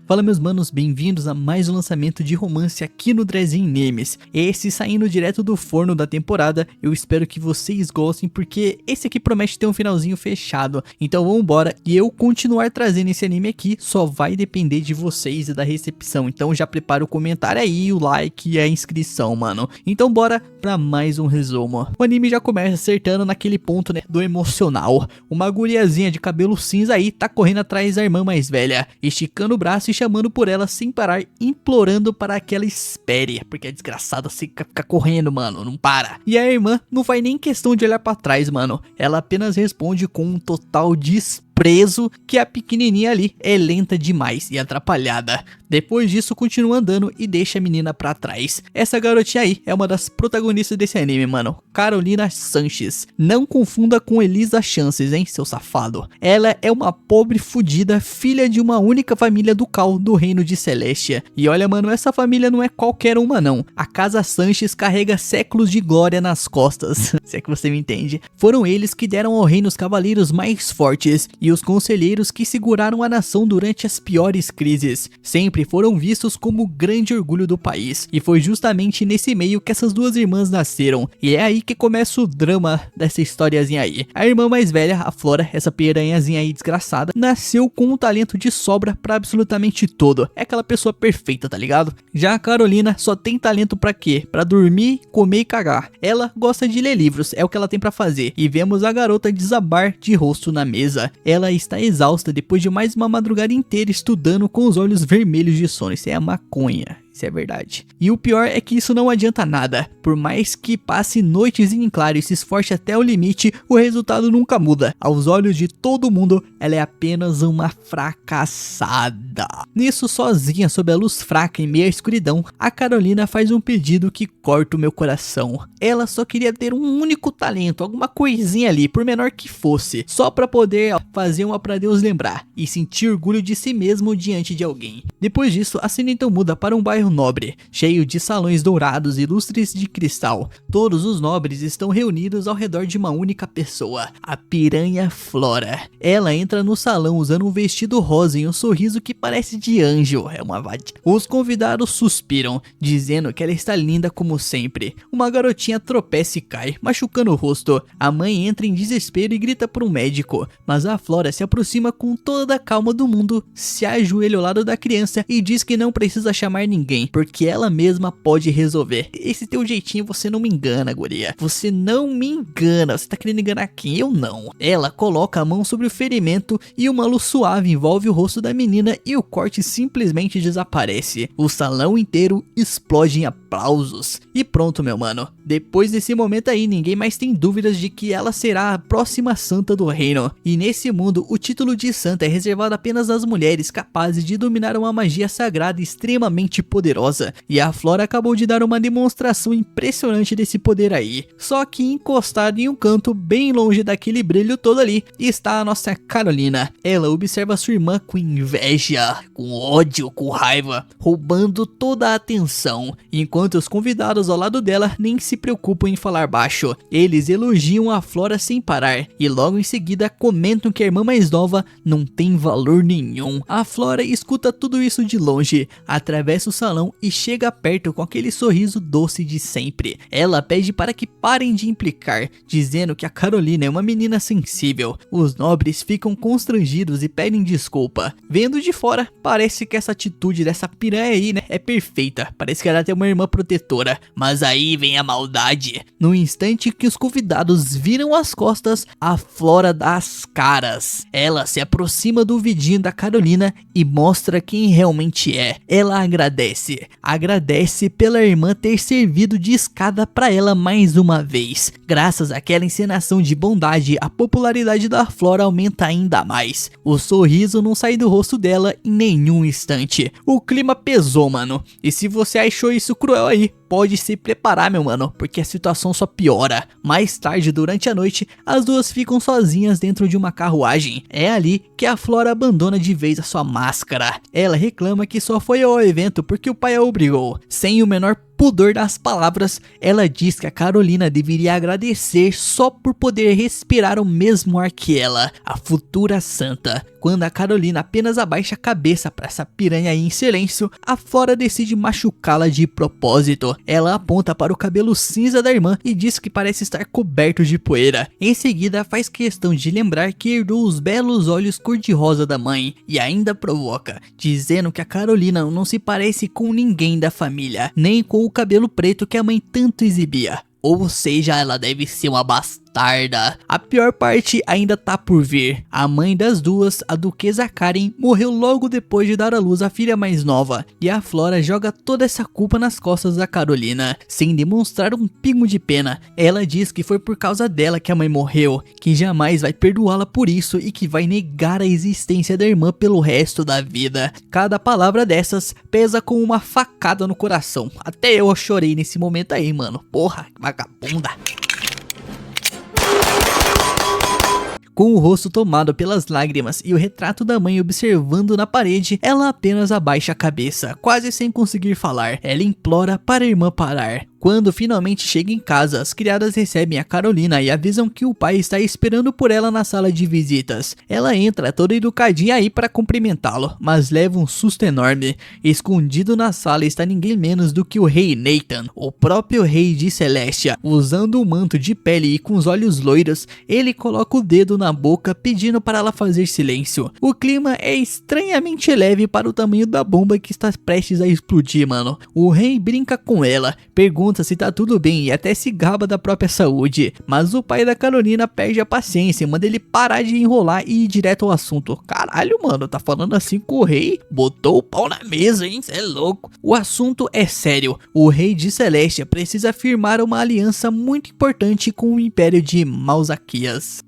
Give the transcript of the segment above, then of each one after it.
Fala meus manos, bem-vindos a mais um lançamento de romance aqui no Drezinho Names. Esse saindo direto do forno da temporada, eu espero que vocês gostem porque esse aqui promete ter um finalzinho fechado. Então vambora, e eu continuar trazendo esse anime aqui só vai depender de vocês e da recepção. Então já prepara o comentário aí, o like e a inscrição, mano. Então bora pra mais um resumo. O anime já começa acertando naquele ponto, né, do emocional. Uma guriazinha de cabelo cinza aí tá correndo atrás da irmã mais velha, esticando o braço e chamando por ela sem parar, implorando para que ela espere, porque a desgraçada fica correndo, mano, não para. E a irmã não faz nem questão de olhar pra trás, mano, ela apenas responde com um total desprezo que a pequenininha ali é lenta demais e atrapalhada. Depois disso continua andando e deixa a menina pra trás. Essa garotinha aí é uma das protagonistas desse anime, mano, Carolina Sanches. Não confunda com Elisa Chances, hein, seu safado. Ela é uma pobre fudida, filha de uma única família ducal do reino de Celestia. E olha, mano, essa família não é qualquer uma não. A casa Sanches carrega séculos de glória nas costas, se é que você me entende. Foram eles que deram ao reino os cavaleiros mais fortes e os conselheiros que seguraram a nação durante as piores crises. Sempre foram vistos como o grande orgulho do país, e foi justamente nesse meio que essas duas irmãs nasceram, e é aí que começa o drama dessa historiazinha aí. A irmã mais velha, a Flora, essa piranhazinha aí desgraçada, nasceu com um talento de sobra pra absolutamente tudo, é aquela pessoa perfeita, tá ligado? Já a Carolina só tem talento pra quê? Pra dormir, comer e cagar. Ela gosta de ler livros, é o que ela tem pra fazer, e vemos a garota desabar de rosto na mesa. Ela está exausta depois de mais uma madrugada inteira estudando com os olhos vermelhos de sono. Isso é a maconha, isso é verdade. E o pior é que isso não adianta nada. Por mais que passe noites em claro e se esforce até o limite, o resultado nunca muda. Aos olhos de todo mundo, ela é apenas uma fracassada. Nisso, sozinha sob a luz fraca em meio à escuridão, a Carolina faz um pedido que corta o meu coração. Ela só queria ter um único talento, alguma coisinha ali, por menor que fosse, só pra poder fazer uma pra Deus lembrar e sentir orgulho de si mesmo diante de alguém. Depois disso, a cena então muda para um bairro nobre, cheio de salões dourados e lustres de cristal. Todos os nobres estão reunidos ao redor de uma única pessoa, a piranha Flora. Ela entra no salão usando um vestido rosa e um sorriso que parece de anjo, é uma vadia. Os convidados suspiram, dizendo que ela está linda como sempre. Uma garotinha tropeça e cai, machucando o rosto. A mãe entra em desespero e grita por um médico, mas a Flora se aproxima com toda a calma do mundo, se ajoelha ao lado da criança e diz que não precisa chamar ninguém, porque ela mesma pode resolver. Esse teu jeitinho você não me engana, guria. Você não me engana. Você tá querendo enganar quem? Eu não. Ela coloca a mão sobre o ferimento e uma luz suave envolve o rosto da menina e o corte simplesmente desaparece. O salão inteiro explode em aplausos. E pronto, meu mano. Depois desse momento aí, ninguém mais tem dúvidas de que ela será a próxima santa do reino. E nesse mundo, o título de santa é reservado apenas às mulheres capazes de dominar uma magia sagrada extremamente poderosa. E a Flora acabou de dar uma demonstração impressionante desse poder aí. Só que encostado em um canto bem longe daquele brilho todo ali, está a nossa Carolina. Ela observa sua irmã com inveja, com ódio, com raiva, roubando toda a atenção. Enquanto os convidados ao lado dela nem se preocupam em falar baixo. Eles elogiam a Flora sem parar e logo em seguida comentam que a irmã mais nova não tem valor nenhum. A Flora escuta tudo isso de longe, atravessa o salão e chega perto com aquele sorriso doce de sempre. Ela pede para que parem de implicar, dizendo que a Carolina é uma menina sensível. Os nobres ficam constrangidos e pedem desculpa. Vendo de fora, parece que essa atitude dessa piranha aí, né, é perfeita. Parece que ela tem uma irmã protetora. Mas aí vem a maldade. No instante que os convidados viram as costas, a Flora dá as caras. Ela se aproxima do vidinho da Carolina e mostra quem realmente é. Ela agradece pela irmã ter servido de escada para ela mais uma vez. Graças àquela encenação de bondade, a popularidade da Flora aumenta ainda mais. O sorriso não sai do rosto dela em nenhum instante. O clima pesou, mano. E se você achou isso cruel aí, pode se preparar, meu mano, porque a situação só piora. Mais tarde, durante a noite, as duas ficam sozinhas dentro de uma carruagem. É ali que a Flora abandona de vez a sua máscara. Ela reclama que só foi ao evento porque o pai a obrigou, sem o menor pudor das palavras, ela diz que a Carolina deveria agradecer só por poder respirar o mesmo ar que ela, a futura santa. Quando a Carolina apenas abaixa a cabeça para essa piranha aí em silêncio, a Flora decide machucá-la de propósito. Ela aponta para o cabelo cinza da irmã e diz que parece estar coberto de poeira. Em seguida, faz questão de lembrar que herdou os belos olhos cor-de-rosa da mãe e ainda provoca, dizendo que a Carolina não se parece com ninguém da família, nem com o cabelo preto que a mãe tanto exibia. Ou seja, ela deve ser uma bastarda. A pior parte ainda tá por vir. A mãe das duas, a duquesa Karen, morreu logo depois de dar à luz a filha mais nova. E a Flora joga toda essa culpa nas costas da Carolina, sem demonstrar um pingo de pena. Ela diz que foi por causa dela que a mãe morreu, que jamais vai perdoá-la por isso e que vai negar a existência da irmã pelo resto da vida. Cada palavra dessas pesa como uma facada no coração. Até eu chorei nesse momento aí, mano. Porra, vagabunda. Com o rosto tomado pelas lágrimas e o retrato da mãe observando na parede, ela apenas abaixa a cabeça, quase sem conseguir falar. Ela implora para a irmã parar. Quando finalmente chega em casa, as criadas recebem a Carolina e avisam que o pai está esperando por ela na sala de visitas. Ela entra toda educadinha aí para cumprimentá-lo, mas leva um susto enorme. Escondido na sala está ninguém menos do que o rei Nathan, o próprio rei de Celestia. Usando um manto de pele e com os olhos loiros, ele coloca o dedo na boca pedindo para ela fazer silêncio. O clima é estranhamente leve para o tamanho da bomba que está prestes a explodir, mano. O rei brinca com ela, pergunta se tá tudo bem e até se gaba da própria saúde, mas o pai da Carolina perde a paciência e manda ele parar de enrolar e ir direto ao assunto. Caralho, mano, tá falando assim com o rei? Botou o pau na mesa, hein? Cê é louco. O assunto é sério. O rei de Celestia precisa firmar uma aliança muito importante com o império de Malaquias.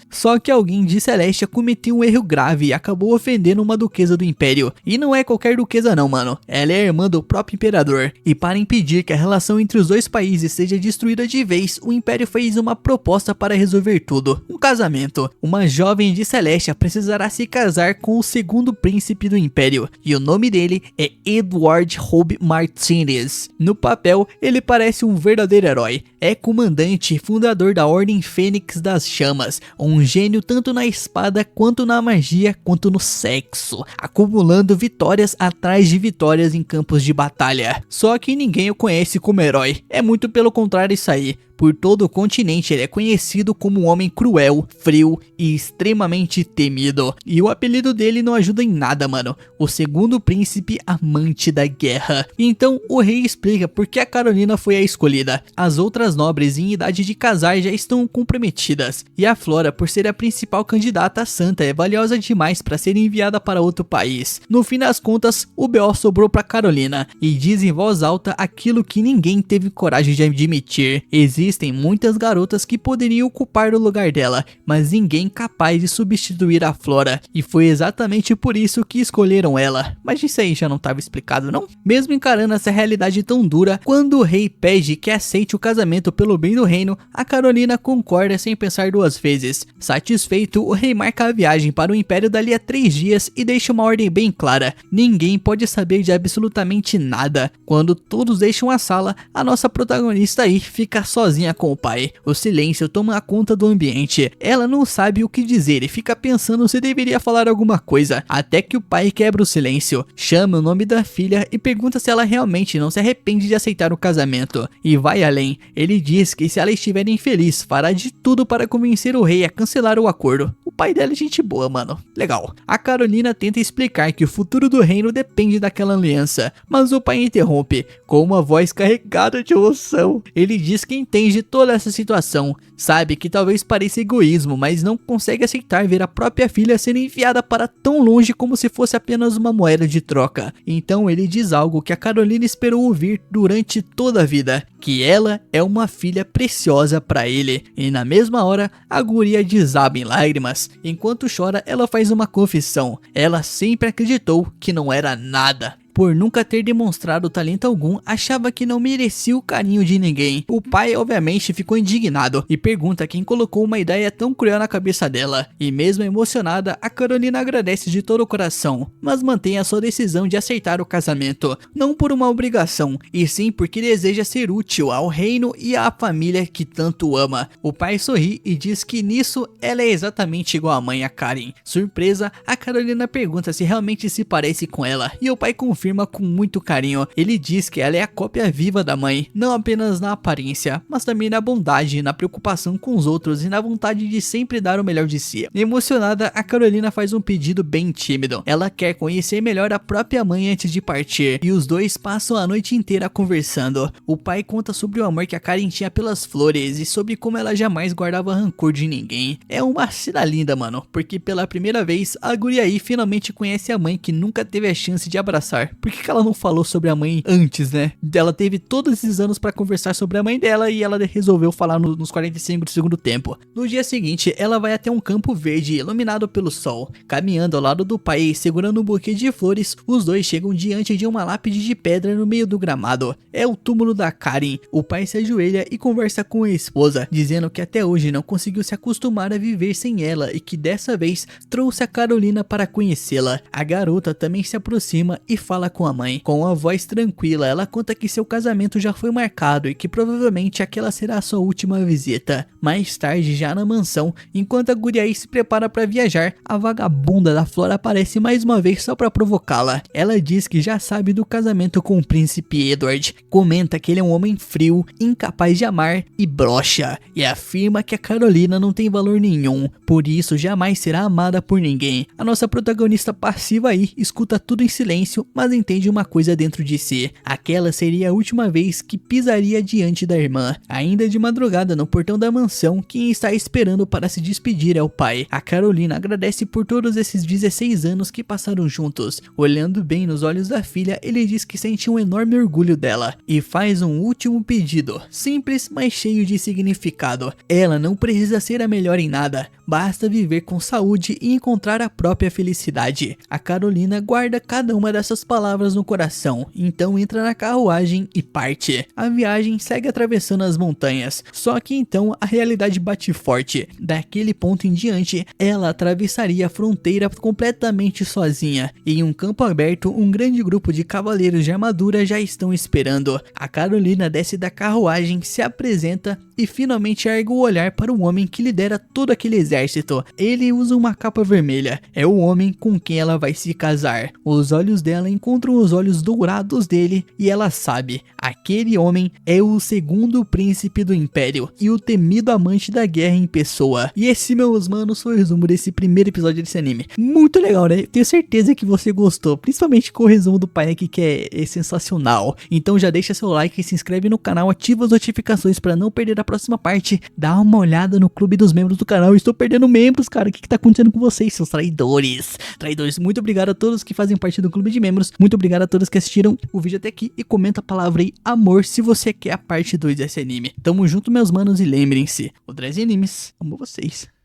Só que alguém de Celestia cometeu um erro grave e acabou ofendendo uma duquesa do império. E não é qualquer duquesa não, mano. Ela é irmã do próprio imperador. E para impedir que a relação entre os dois países seja destruída de vez, o Império fez uma proposta para resolver tudo: um casamento. Uma jovem de Celestia precisará se casar com o segundo príncipe do Império, e o nome dele é Edward Hope Martinez. No papel, ele parece um verdadeiro herói. É comandante e fundador da Ordem Fênix das Chamas, um gênio tanto na espada quanto na magia quanto no sexo, acumulando vitórias atrás de vitórias em campos de batalha. Só que ninguém o conhece como herói, é muito pelo contrário isso aí. Por todo o continente ele é conhecido como um homem cruel, frio e extremamente temido. E o apelido dele não ajuda em nada, mano. O segundo príncipe amante da guerra. Então o rei explica por que a Carolina foi a escolhida. As outras nobres em idade de casar já estão comprometidas. E a Flora, por ser a principal candidata à santa, é valiosa demais para ser enviada para outro país. No fim das contas, o BO sobrou para Carolina. E diz em voz alta aquilo que ninguém teve coragem de admitir. Existem muitas garotas que poderiam ocupar o lugar dela, mas ninguém capaz de substituir a Flora, e foi exatamente por isso que escolheram ela. Mas isso aí já não estava explicado, não? Mesmo encarando essa realidade tão dura, quando o rei pede que aceite o casamento pelo bem do reino, a Carolina concorda sem pensar duas vezes. Satisfeito, o rei marca a viagem para o Império dali a 3 dias e deixa uma ordem bem clara: ninguém pode saber de absolutamente nada. Quando todos deixam a sala, a nossa protagonista aí fica sozinha com o pai. O silêncio toma conta do ambiente. Ela não sabe o que dizer e fica pensando se deveria falar alguma coisa, até que o pai quebra o silêncio, chama o nome da filha e pergunta se ela realmente não se arrepende de aceitar o casamento. E vai além, ele diz que se ela estiver infeliz, fará de tudo para convencer o rei a cancelar o acordo. O pai dela é gente boa, mano. Legal. A Carolina tenta explicar que o futuro do reino depende daquela aliança, mas o pai interrompe, com uma voz carregada de emoção. Ele diz que entende toda essa situação, sabe que talvez pareça egoísmo, mas não consegue aceitar ver a própria filha ser enviada para tão longe como se fosse apenas uma moeda de troca. Então ele diz algo que a Carolina esperou ouvir durante toda a vida: que ela é uma filha preciosa para ele. E na mesma hora, a guria desaba em lágrimas. Enquanto chora, ela faz uma confissão: ela sempre acreditou que não era nada. por nunca ter demonstrado talento algum, achava que não merecia o carinho de ninguém. O pai obviamente ficou indignado e pergunta quem colocou uma ideia tão cruel na cabeça dela. E mesmo emocionada, a Carolina agradece de todo o coração, mas mantém a sua decisão de aceitar o casamento, não por uma obrigação, e sim porque deseja ser útil ao reino e à família que tanto ama. O pai sorri e diz que nisso ela é exatamente igual à mãe, a Karen. Surpresa, a Carolina pergunta se realmente se parece com ela, e o pai confirma com muito carinho. Ele diz que ela é a cópia viva da mãe, não apenas na aparência, mas também na bondade, na preocupação com os outros e na vontade de sempre dar o melhor de si. Emocionada, a Carolina faz um pedido bem tímido. Ela quer conhecer melhor a própria mãe antes de partir, e os dois passam a noite inteira conversando. O pai conta sobre o amor que a Karen tinha pelas flores e sobre como ela jamais guardava rancor de ninguém. É uma cena linda, mano, porque pela primeira vez a guria aí finalmente conhece a mãe que nunca teve a chance de abraçar. Por que ela não falou sobre a mãe antes, né? Ela teve todos esses anos pra conversar sobre a mãe dela e ela resolveu falar nos 45 do segundo tempo. No dia seguinte, ela vai até um campo verde iluminado pelo sol. Caminhando ao lado do pai, segurando um buquê de flores, os dois chegam diante de uma lápide de pedra no meio do gramado. É o túmulo da Karen. O pai se ajoelha e conversa com a esposa, dizendo que até hoje não conseguiu se acostumar a viver sem ela e que dessa vez trouxe a Carolina para conhecê-la. A garota também se aproxima e fala com a mãe. Com a voz tranquila, ela conta que seu casamento já foi marcado e que provavelmente aquela será a sua última visita. Mais tarde, já na mansão, enquanto a guria aí se prepara para viajar, a vagabunda da Flora aparece mais uma vez só para provocá-la. Ela diz que já sabe do casamento com o príncipe Edward, comenta que ele é um homem frio, incapaz de amar e broxa, e afirma que a Carolina não tem valor nenhum, por isso jamais será amada por ninguém. A nossa protagonista passiva aí escuta tudo em silêncio, mas entende uma coisa dentro de si: aquela seria a última vez que pisaria diante da irmã. Ainda de madrugada, no portão da mansão, quem está esperando para se despedir é o pai. A Carolina agradece por todos esses 16 anos que passaram juntos. Olhando bem nos olhos da filha, ele diz que sente um enorme orgulho dela e faz um último pedido, simples, mas cheio de significado. Ela não precisa ser a melhor em nada, basta viver com saúde e encontrar a própria felicidade. A Carolina guarda cada uma dessas palavras no coração, então entra na carruagem e parte. A viagem segue atravessando as montanhas, só que então a realidade bate forte. Daquele ponto em diante, ela atravessaria a fronteira completamente sozinha. Em um campo aberto, um grande grupo de cavaleiros de armadura já estão esperando. A Carolina desce da carruagem, se apresenta e finalmente ergue o olhar para o homem que lidera todo aquele exército. Ele usa uma capa vermelha. É o homem com quem ela vai se casar. Os olhos dela encontram os olhos dourados dele e ela sabe: aquele homem é o segundo príncipe do Império e o temido amante da guerra em pessoa. E esse, meus manos, foi o resumo desse primeiro episódio desse anime. Muito legal, né? Tenho certeza que você gostou, principalmente com o resumo do pai aqui, que é sensacional. Então já deixa seu like, se inscreve no canal, ativa as notificações para não perder a próxima parte. Dá uma olhada no clube dos membros do canal. Eu estou perdendo membros, cara. O que tá acontecendo com vocês, seus traidores? Traidores, muito obrigado a todos que fazem parte do clube de membros. Muito obrigado a todos que assistiram o vídeo até aqui e comenta a palavra aí, amor, se você quer a parte 2 desse anime. Tamo junto, meus manos, e lembrem-se, o Dres Animes ama vocês.